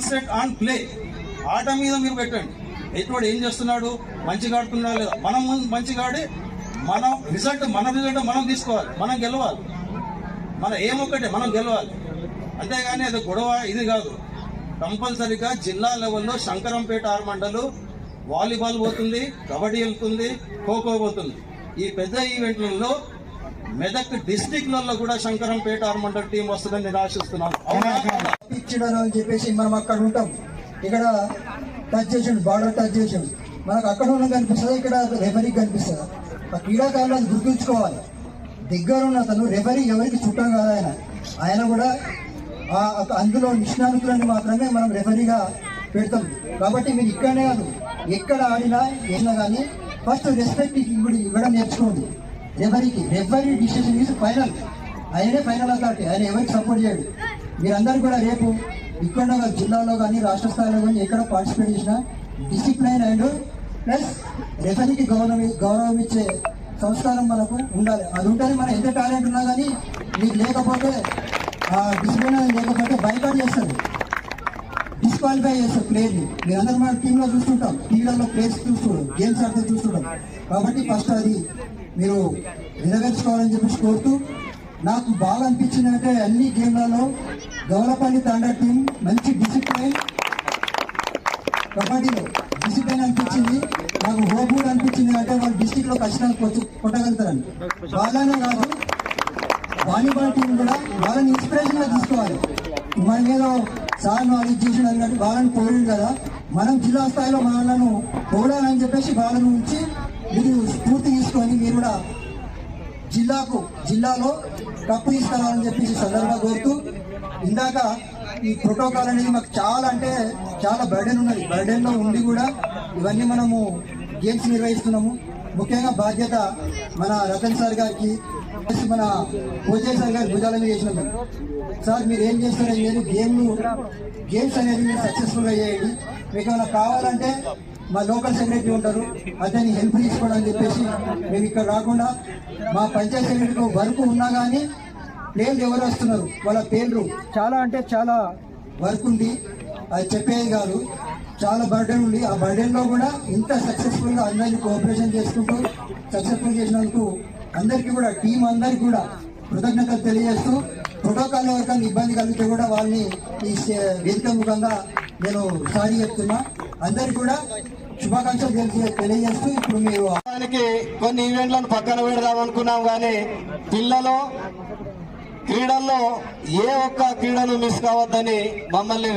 Concentrate on play. ఆట మీద మీరు పెట్టండి. ఎటువంటి ఏం చేస్తున్నాడు, మంచిగా ఆడుతున్నా లేదా, మనం మంచిగా ఆడి మన రిజల్ట్ మనం తీసుకోవాలి, మనం గెలవాలి. మన ఏమొక్కటే మనం గెలవాలి, అంతేగాని అది గొడవ ఇది కాదు. కంపల్సరిగా జిల్లా లెవెల్లో శంకరంపేట 6 మండలు వాలీబాల్ పోతుంది, కబడ్డీ వెళ్తుంది, ఖోఖో పోతుంది. ఈ పెద్ద ఈవెంట్లలో మెదక్ డిస్టిక్లలో కూడా శంకరంపేట 6 మండల టీం వస్తుందని నేను ఆశిస్తున్నాను. అని చెప్పేసి మనం అక్కడ ఉంటాం, ఇక్కడ టచ్ చేసిండు, బార్డర్ టచ్ చేసిండు, మనకు అక్కడ ఉన్న కనిపిస్తుంది, ఇక్కడ రెఫరీకి కనిపిస్తుంది. ఆ క్రీడాకారులను గుర్తుంచుకోవాలి. దగ్గర ఉన్న అతను రెఫరీ ఎవరికి చుట్టం కాదు, ఆయన కూడా అందులో నిష్ణాతులని మాత్రమే మనం రెఫరీగా పెడతాం. కాబట్టి మీరు ఇక్కడనే కాదు, ఎక్కడ ఆడినా ఏమైనా కానీ ఫస్ట్ రెస్పెక్ట్ ఇవ్వడం నేర్చుకోండి రెఫరీకి. రెఫరీ డిసిషన్ ఈజ్ ఫైనల్, ఆయనే ఫైనల్ అథారిటీ, ఆయన ఎవరికి సపోర్ట్ చేయడు. మీరందరూ కూడా రేపు ఇక్కడ జిల్లాలో కానీ రాష్ట్ర స్థాయిలో కానీ ఎక్కడ పార్టిసిపేట్ చేసినా డిసిప్లైన్ అండ్ ప్లస్ రెఫరీకి గౌరవం ఇచ్చే సంస్కారం మనకు ఉండాలి. అది ఉంటేనే మనం ఎంత టాలెంట్ ఉన్నా కానీ మీకు లేకపోతే డిసిప్లిన్ అనేది లేకపోతే బైకాట్ చేస్తారు, డిస్క్వాలిఫై చేస్తారు ప్లేయర్ని. మీరందరూ మన టీంలో చూస్తుంటాం, టీవీలలో ప్లేయర్స్ చూస్తుంటాం, గేమ్స్ ఆడితే చూస్తుంటాం. కాబట్టి ఫస్ట్ అది మీరు నెరవేర్చుకోవాలని చెప్పేసి కోరుతూ, నాకు బాగా అనిపించింది అంటే అన్ని గేమ్లలో గౌలపల్లి తాండా టీం మంచి డిసిప్లైన్, కబడ్డీలో డిసిప్లైన్ అనిపించింది. నాకు హోప్ కూడా అనిపించింది అంటే వాళ్ళు డిస్టిక్ లో ఖచ్చితంగా కొట్టగలుగుతారని. వాళ్ళనే కాదు, వాలీబాల్ టీం కూడా వాళ్ళని ఇన్స్పిరేషన్ గా తీసుకోవాలి. మన మీద సార్ వాళ్ళు చేసినారు కాబట్టి వాళ్ళని పోయింది కదా, మనం జిల్లా స్థాయిలో వాళ్ళను పోడాలని చెప్పేసి వాళ్ళని ఉంచి మీరు స్ఫూర్తి తీసుకొని మీరు కూడా జిల్లాలో కప్పు తీసుకురావాలని చెప్పేసి సందర్భంగా కోరుతూ, ఇందాక ఈ ప్రోటోకాల్ అనేది మాకు చాలా అంటే చాలా బర్డెన్ ఉన్నది. బర్డెన్లో ఉండి కూడా ఇవన్నీ మనము గేమ్స్ నిర్వహిస్తున్నాము. ముఖ్యంగా బాధ్యత మన రతన్ సార్ గారికి, మన పూజారి సార్ గారి భుజాల మీద చేసినాము. సార్ మీరు ఏం చేస్తారని లేదు, గేమ్స్ అనేది మీరు సక్సెస్ఫుల్గా చేయండి. మీకు ఏమైనా కావాలంటే మా లోకల్ సెక్రటరీ ఉంటారు, అతన్ని హెల్ప్ తీసుకోవడం చెప్పేసి మేము ఇక్కడ రాకుండా మా పంచాయత్ సెక్రటరీకి వర్క్ ఉన్నా కానీ ప్లేయర్లు ఎవరు వస్తున్నారు వాళ్ళ పేర్లు చాలా అంటే చాలా వర్క్ ఉంది, అది చెప్పేది కాదు, చాలా బర్డెన్ ఉంది. ఆ బర్డెన్లో కూడా ఇంత సక్సెస్ఫుల్గా అందరినీ కోఆపరేషన్ చేసుకుంటూ సక్సెస్ఫుల్ చేసినందుకు అందరికీ కూడా టీం అందరికీ కూడా కృతజ్ఞతలు తెలియజేస్తూ, ప్రోటోకాల్ ఎవరికైనా ఇబ్బంది కలిగితే కూడా వాళ్ళని ఈ వేదిక ముఖంగా నేను సారీ చెప్తున్నా. అందరికి కూడా శుభాకాంక్షలు తెలియజేస్తూ ఇప్పుడు మీరు కొన్ని ఈవెంట్లను పక్కన పెడదాం అనుకున్నాం, కానీ పిల్లలు క్రీడల్లో ఏ ఒక్క క్రీడను మిస్ కావద్దని మమ్మల్ని